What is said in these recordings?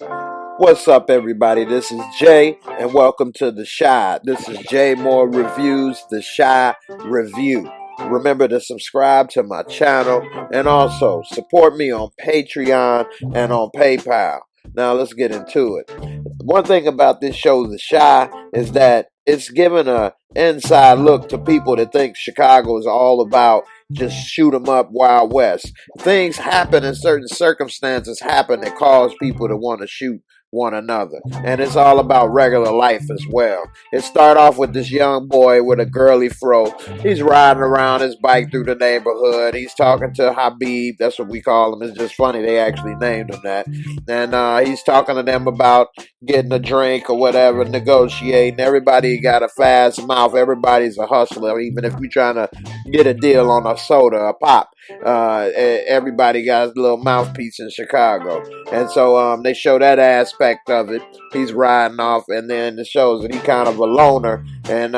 What's up, everybody? This is Jay, and welcome to the Shy. This is Jaymoorereviews, the Shy Review. Remember to subscribe to my channel and also support me on Patreon and on PayPal. Now, let's get into it. One thing about this show, The Shy, is that it's giving a inside look to people that think Chicago is all about just shoot 'em up Wild West. Things happen and certain circumstances happen that cause people to want to shoot one another. And it's all about regular life as well. It start off with this young boy with a girly fro. He's riding around his bike through the neighborhood. He's talking to Habib. That's what we call him. It's just funny they actually named him that. And he's talking to them about getting a drink or whatever, negotiating. Everybody got a fast mouth. Everybody's a hustler. Even if you're trying to get a deal on a soda, a pop, everybody got a little mouthpiece in Chicago. And so they show that aspect of it. He's riding off, and then it shows that he kind of a loner, and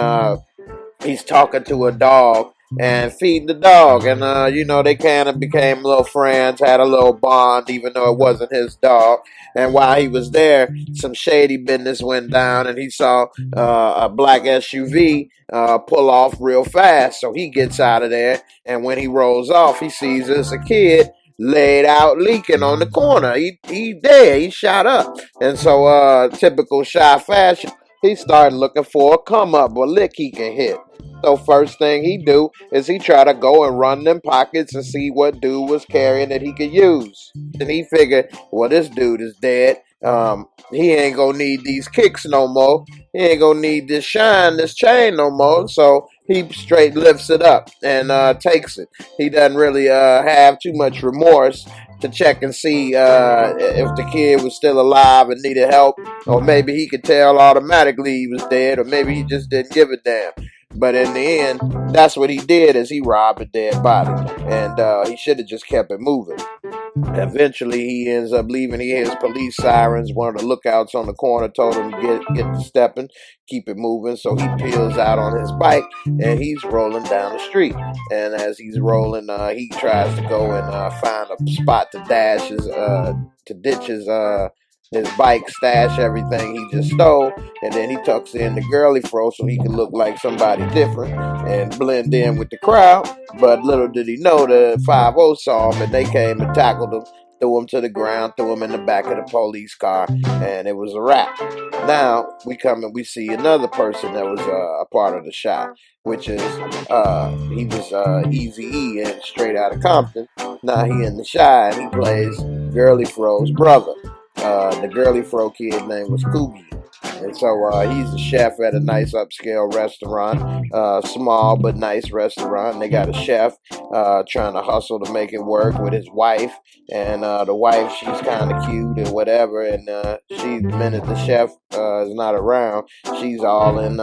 he's talking to a dog and feeding the dog. And, they kind of became little friends, had a little bond, even though it wasn't his dog. And while he was there, some shady business went down, and he saw a black SUV pull off real fast. So he gets out of there, and when he rolls off, he sees there's a kid laid out leaking on the corner. He dead. He shot up. And so typical Shy fashion, he started looking for a come up, a lick he can hit. So first thing he do is he try to go and run them pockets and see what dude was carrying that he could use. And he figured, well, this dude is dead. He ain't gonna need these kicks no more. He ain't gonna need this chain no more. So he straight lifts it up and takes it. He doesn't really have too much remorse to check and see if the kid was still alive and needed help, or maybe he could tell automatically he was dead, or maybe he just didn't give a damn. But in the end, that's what he did, is he robbed a dead body, and he should have just kept it moving. Eventually, he ends up leaving. He hears police sirens. One of the lookouts on the corner told him to get to stepping, keep it moving. So he peels out on his bike, and he's rolling down the street. And as he's rolling, he tries to go and find a spot to ditch his bike, stash everything he just stole, and then he tucks in the girly fro so he can look like somebody different and blend in with the crowd. But little did he know the 5-0 saw him, and they came and tackled him, threw him to the ground, threw him in the back of the police car, and it was a wrap. Now we come and we see another person that was a part of the shot, which is he was Easy-E and Straight Outta Compton. Now he in the Shy, and he plays Girly Fro's brother. The girly fro kid name was Coogie. And so he's a chef at a nice upscale restaurant, small but nice restaurant. They got a chef trying to hustle to make it work with his wife. And the wife, she's kind of cute and whatever. And the minute the chef is not around, she's all in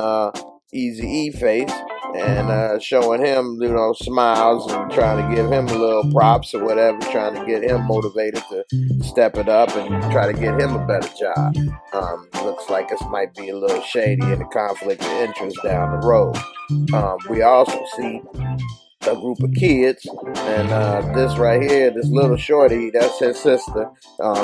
Easy-E face, and showing him, smiles and trying to give him a little props or whatever, trying to get him motivated to step it up and try to get him a better job. Looks like this might be a little shady and a conflict of interest down the road. We also see a group of kids, and this right here, this little shorty, that's his sister.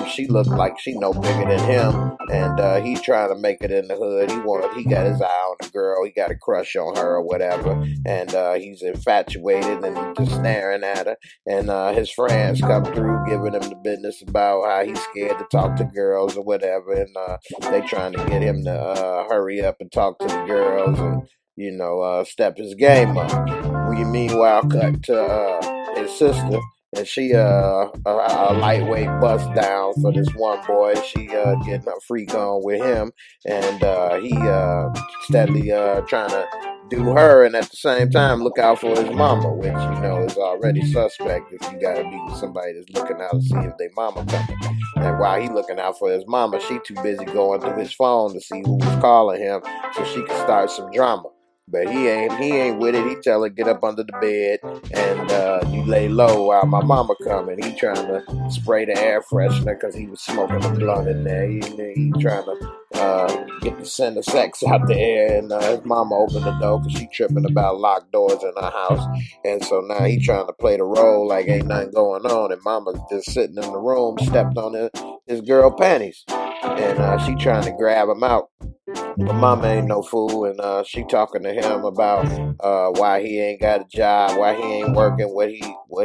She looked like she no bigger than him, and he's trying to make it in the hood. He got his eye on the girl. He got a crush on her or whatever, and he's infatuated and just staring at her. And his friends come through, giving him the business about how he's scared to talk to girls or whatever, and they trying to get him to hurry up and talk to the girls and step his game up. We meanwhile cut to his sister, and she a lightweight bust down for this one boy. She getting a freak on with him, and he steadily trying to do her, and at the same time look out for his mama, which is already suspect if you gotta be with somebody that's looking out to see if they mama coming. And while he looking out for his mama, she too busy going through his phone to see who was calling him so she can start some drama. But he ain't with it. He tell her, get up under the bed and you lay low while my mama coming. He trying to spray the air freshener because he was smoking a blunt in there. He trying to get the scent of sex out the air. And his mama opened the door because she tripping about locked doors in her house. And so now he trying to play the role like ain't nothing going on. And mama's just sitting in the room, stepped on his girl panties, and she trying to grab him out. But mama ain't no fool, and she talking to him about why he ain't got a job, why he ain't working, what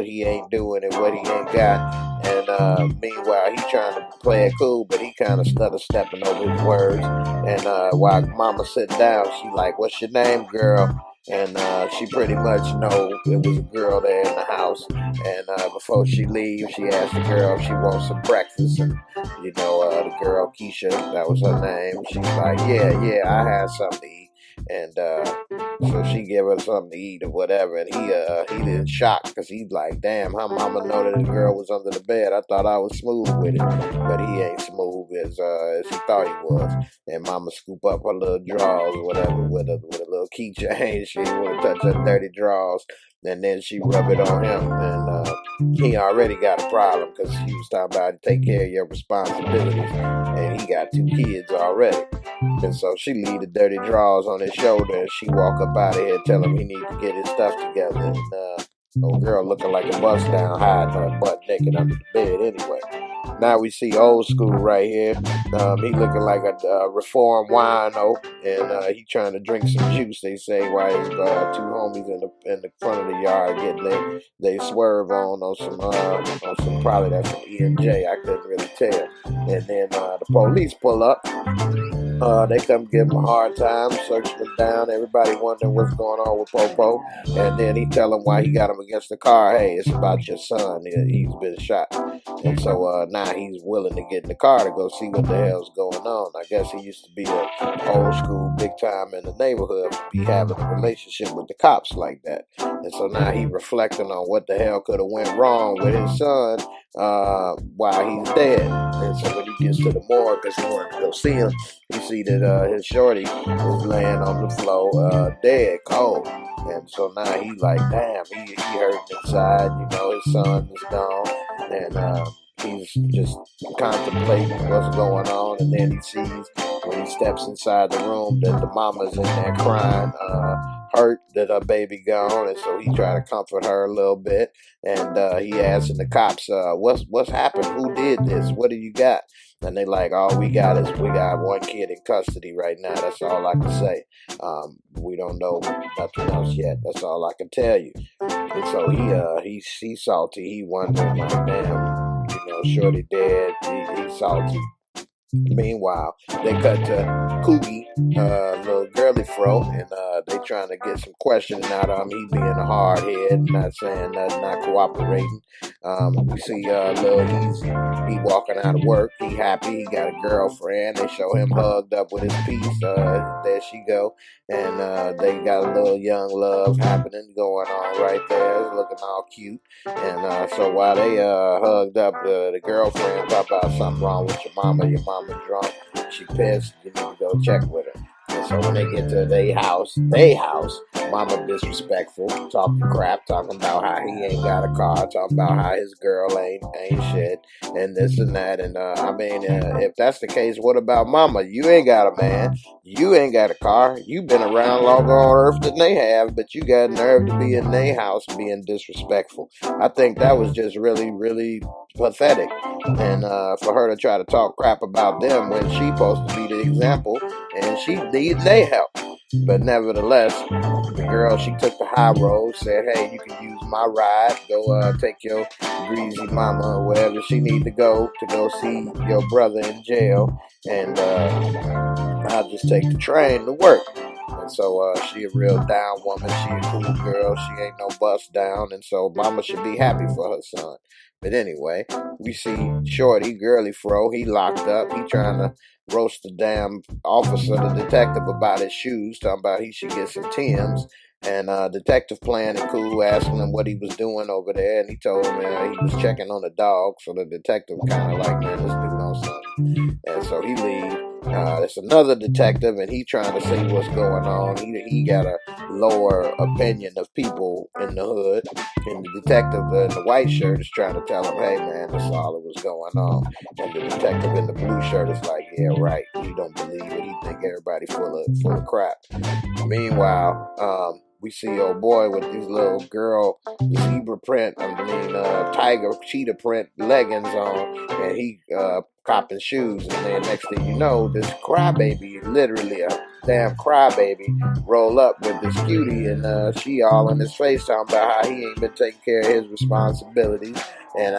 he ain't doing, and what he ain't got. And meanwhile, he trying to play it cool, but he kind of stutter stepping over his words. And while mama sitting down, she like, "What's your name, girl?" And she pretty much know it was a girl there in the house. And before she leaves, she asked the girl if she wants some breakfast. And the girl Keisha, that was her name. She's like, yeah, I had something to eat. And so she gave her something to eat or whatever. And he in shock because he's like, damn, how mama know that the girl was under the bed? I thought I was smooth with it, but he ain't smooth as he thought he was. And mama scoop up her little drawers or whatever with a little keychain. She didn't want to touch her dirty drawers. And then she rub it on him, and he already got a problem because she was talking about take care of your responsibilities, and he got 2 kids already. And so she leave the dirty drawers on his shoulder, and she walk up out of here, tell him he need to get his stuff together. And old girl looking like a bust down, hiding her butt naked under the bed anyway. Now we see old school right here. He looking like a reformed wino, and he trying to drink some juice. They say while his 2 homies in the front of the yard getting they swerve on some probably that's some E&J. I couldn't really tell. And then the police pull up. They come give him a hard time, searching him down. Everybody wondering what's going on with Popo. And then he tell him why he got him against the car. Hey, it's about your son. He's been shot. And so now he's willing to get in the car to go see what the hell's going on. I guess he used to be a old school, big time in the neighborhood, to be having a relationship with the cops like that. And so now he reflecting on what the hell could have went wrong with his son while he's dead. And so when he gets to the morgue, because he wanted to go see him, he see that his shorty is laying on the floor, dead, cold. And so now he like, damn, he hurt inside. His son is gone, and he's just contemplating what's going on. And then he sees when he steps inside the room that the mama's in there crying, hurt that her baby gone. And so he try to comfort her a little bit. And he asking the cops, what's happened? Who did this? What do you got? And they like, all we got 1 kid in custody right now. That's all I can say. We don't know nothing else yet. That's all I can tell you. And so he's salty. He wondering like, damn, shorty dead. He's salty. Meanwhile, they cut to Coogie, little girly fro, and they trying to get some questioning out of him. He being a hard head, not saying nothing, not cooperating. We see Lil Easy, he walking out of work. He happy, he got a girlfriend. They show him hugged up with his piece. There she go. And they got a little young love happening going on right there. It's looking all cute. And so while they hugged up, the girlfriend talk about something wrong with your mama drunk. She pissed. You need to go check with her. And so when they get to their house, mama disrespectful, talking crap, talking about how he ain't got a car, talking about how his girl ain't shit, and this and that. And if that's the case, what about mama? You ain't got a man. You ain't got a car. You been around longer on earth than they have, but you got nerve to be in their house being disrespectful. I think that was just really, really pathetic. And for her to try to talk crap about them when she supposed to be the example and she needs their help. But nevertheless, the girl, she took the high road, said, hey, you can use my ride, go take your greasy mama or wherever she need to go see your brother in jail, and I'll just take the train to work. And so she a real down woman, she a cool girl, she ain't no bust down, and so mama should be happy for her son. But anyway, we see Shorty, girly fro, he locked up, he trying to roast the damn officer, the detective, about his shoes, talking about he should get some Timbs. And detective playing it cool, asking him what he was doing over there, and he told him he was checking on the dog. So the detective kind of like, man, this dude on something. And so he leaves. There's another detective, and he trying to see what's going on. He got a lower opinion of people in the hood, and the detective in the white shirt is trying to tell him, hey man, that's all that was going on. And the detective in the blue shirt is like, yeah, right, you don't believe it. He think everybody full of crap. Meanwhile, we see old boy with these little girl zebra print, tiger cheetah print leggings on, and he copping shoes. And then next thing you know, this crybaby, literally a damn crybaby, roll up with this cutie, and she all in his face talking about how he ain't been taking care of his responsibilities. And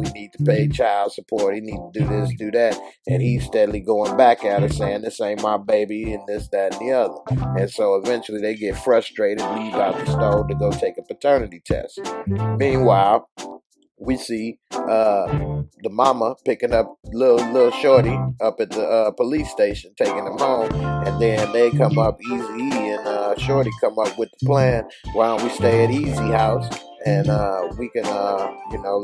he need to pay child support. He need to do this, do that, and he's steadily going back at her, saying this ain't my baby, and this, that, and the other. And so eventually they get frustrated, leave out the store to go take a paternity test. Meanwhile, we see the mama picking up little shorty up at the police station, taking him home, and then they come up, Easy and Shorty come up with the plan. Why don't we stay at Easy house and we can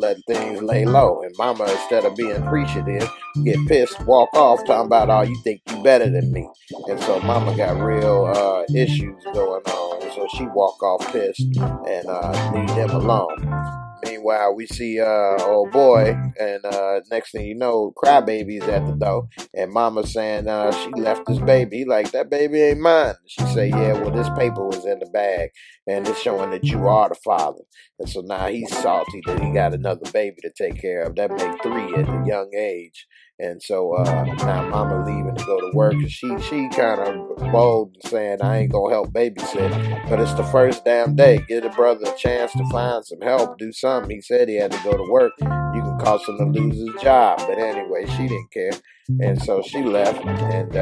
let things lay low? And mama, instead of being appreciative, get pissed, walk off, talking about, oh, you think you better than me. And so mama got real issues going on, and so she walk off pissed and leave them alone. Meanwhile, we see old boy, and next thing you know, crybaby's at the door, and mama saying she left this baby. He like, that baby ain't mine. She say, yeah, well, this paper was in the bag, and it's showing that you are the father. And so now he's salty that he got another baby to take care of. That make 3 at a young age. And so now mama leaving to go to work. She kind of bold and saying, I ain't gonna help babysit, but it's the first damn day. Give the brother a chance to find some help, do something. He said he had to go to work. You can cause him to lose his job. But anyway, she didn't care. And so she left. And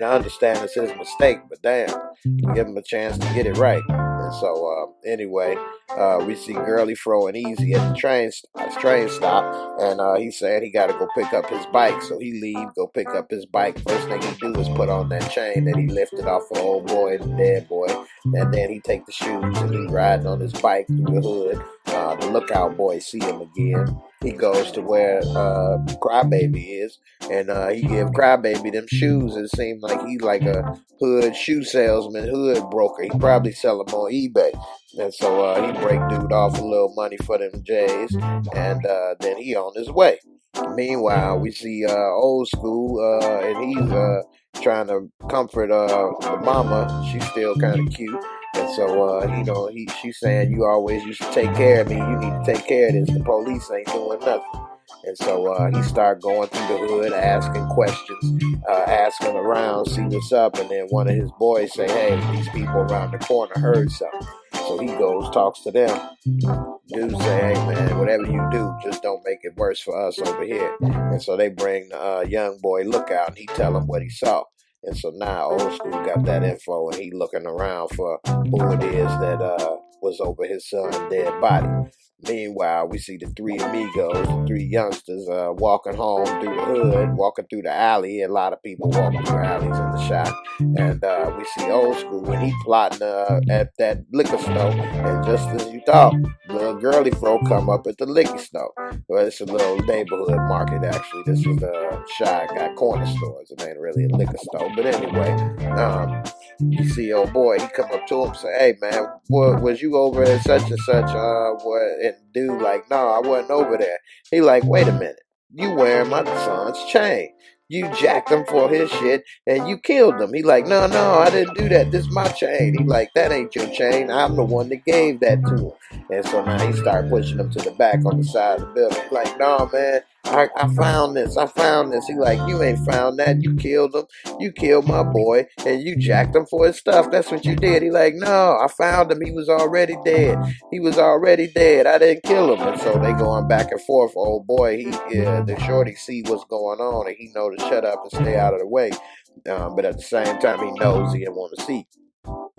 I understand it's his mistake, but damn, give him a chance to get it right. And so anyway, we see Girly Fro and Easy at the train stop, and he's saying he got to go pick up his bike. So he leave, go pick up his bike. First thing he do is put on that chain that he lifted off of old boy and the dead boy, and then he take the shoes and he riding on his bike through the hood. The lookout boy see him again. He goes to where Crybaby is, and he give Crybaby them shoes. It seemed like he like a hood shoe salesman, hood broker. He probably sell them on eBay. And so he break dude off a little money for them J's, and then he on his way. Meanwhile, we see old school, and he's trying to comfort the mama. She's still kind of cute. And so, she's saying, you always used to take care of me. You need to take care of this. The police ain't doing nothing. And so he start going through the hood, asking questions, asking around, see what's up. And then one of his boys say, hey, these people around the corner heard something. So he goes, talks to them. Dudes say, hey, man, whatever you do, just don't make it worse for us over here. And so they bring the young boy Lookout, and he tell him what he saw. And so now old school got that info, and he looking around for who it is that was over his son's dead body. Meanwhile, we see the 3 amigos, the 3 youngsters walking home through the hood, walking through the alley. A lot of people walking through alleys in the shot. And we see old school when he plotting at that liquor store. And just as you thought, little Girly Fro come up at the liquor store. Well, it's a little neighborhood market, actually. This is a Shy got corner stores. It ain't really a liquor store. But anyway, you see old boy, he come up to him and say, hey, man, was you over at such and such? And dude like, no, I wasn't over there. He like, wait a minute. You wearing my son's chain. You jacked him for his shit and you killed him. He like, no, I didn't do that. This is my chain. He like, that ain't your chain. I'm the one that gave that to him. And so now he started pushing him to the back on the side of the building. He like, no, man, I found this. He like, you ain't found that. You killed him. You killed my boy and you jacked him for his stuff. That's what you did. He like, no, I found him. He was already dead. I didn't kill him. And so they going back and forth. Old boy, the shorty see what's going on and he know to shut up and stay out of the way. But at the same time, he knows he didn't want to see.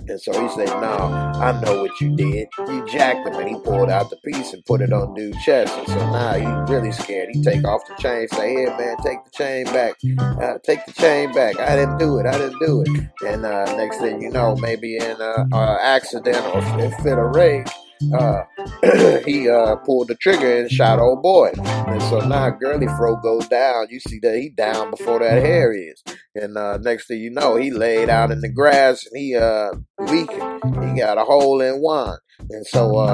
And so he said, no, I know what you did. You jacked him, and he pulled out the piece and put it on dude's chest. And so now he's really scared. He take off the chain, say, here, man, take the chain back. Take the chain back. I didn't do it. And next thing you know, maybe in an accident or fit of rage, he pulled the trigger and shot old boy. And so now Girly Fro goes down. You see that he down before that hair is. And next thing you know, he laid out in the grass and he leaking. He got a hole in one. And so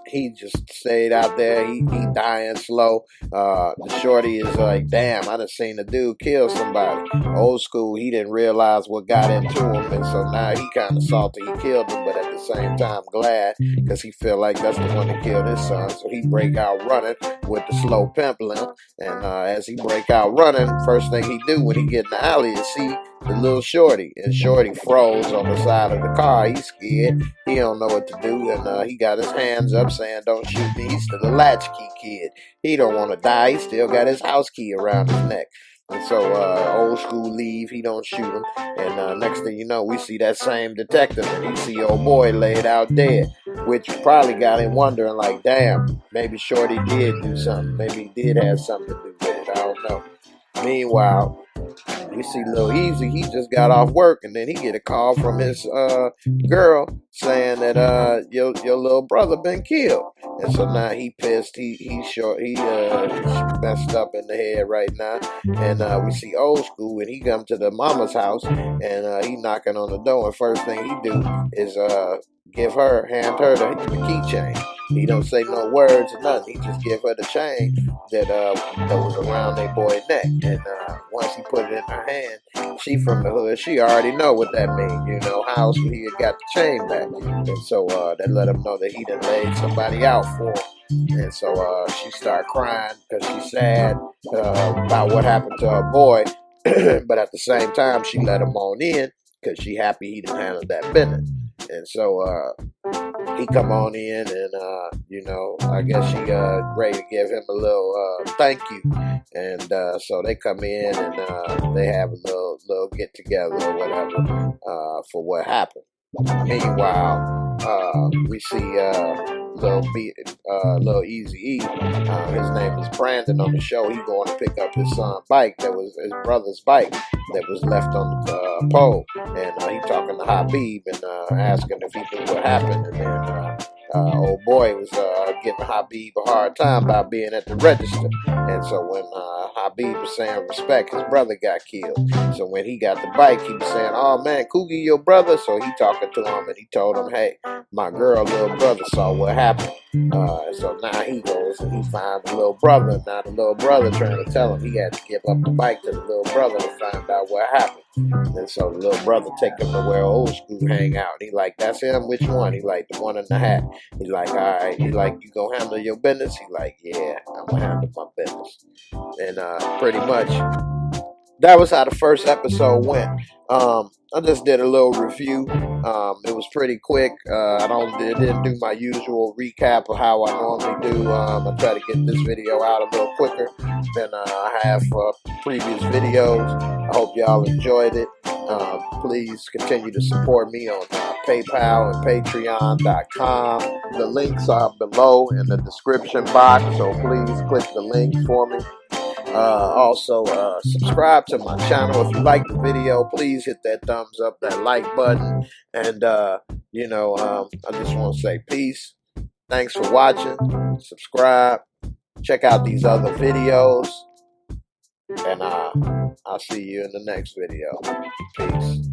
he just stayed out there. He dying slow. The shorty is like, damn, I done seen a dude kill somebody. Old school, he didn't realize what got into him, and so now he kind of salty he killed him, but at the same time glad, because he feel like that's the one that killed his son. So he break out running with the slow pimpling, and as he break out running, first thing he do when he get in the alley is see the little shorty, and shorty froze on the side of the car. He's scared. He don't know what to do, and he got his hands up saying, "Don't shoot me." He's still a latchkey kid. He don't want to die. He still got his house key around his neck. And so old school leave. He don't shoot him. And next thing you know, we see that same detective, and he see old boy laid out dead, which probably got him wondering, like, damn, maybe Shorty did do something. Maybe he did have something to do with it. I don't know. Meanwhile, we see Lil Easy, he just got off work, and then he get a call from his girl saying that your little brother been killed. And so now he pissed. He messed up in the head right now. And we see old school, and he come to the mama's house, and he knocking on the door, and first thing he do is hand her the keychain. He don't say no words or nothing. He just give her the chain that was around their boy neck. And once he put it in her hand, she from the hood. She already know what that means. You know how he had got the chain back. And so that let him know that he done laid somebody out for him. And so she start crying because she's sad about what happened to her boy. But at the same time, she let him on in because she happy he done handled that business. And so he come on in, and I guess she ready to give him a little thank you. And so they come in, and they have a little get together or whatever for what happened. Meanwhile, we see Lil Easy E. His name is Brandon on the show. He going to pick up his son's bike, that was his brother's bike that was left on the pole. And he talking to Habib and asking if he knew what happened. And then old boy was giving Habib a hard time about being at the register. And so when Habib was saying respect, his brother got killed. So when he got the bike, he was saying, "Oh man, Coogie, your brother." So he talking to him, and he told him, "Hey, my girl, little brother saw what happened." So now he goes and he finds the little brother. Now the little brother trying to tell him he had to give up the bike to the little brother to find out what happened. And so the little brother take him to where old school hang out. He like, "That's him? Which one?" He like, "The one in the hat." He like, "All right." He like, "You gonna handle your business?" He like, "Yeah, I'm gonna handle my business." And pretty much that was how the first episode went. I just did a little review. It was pretty quick. Didn't do my usual recap of how I normally do. I try to get this video out a little quicker than I have for previous videos. I hope y'all enjoyed it. Please continue to support me on PayPal and Patreon.com. The links are below in the description box, so please click the link for me. Also, subscribe to my channel. If you like the video, please hit that thumbs up, that like button. And, I just want to say peace. Thanks for watching. Subscribe. Check out these other videos. And I'll see you in the next video. Peace.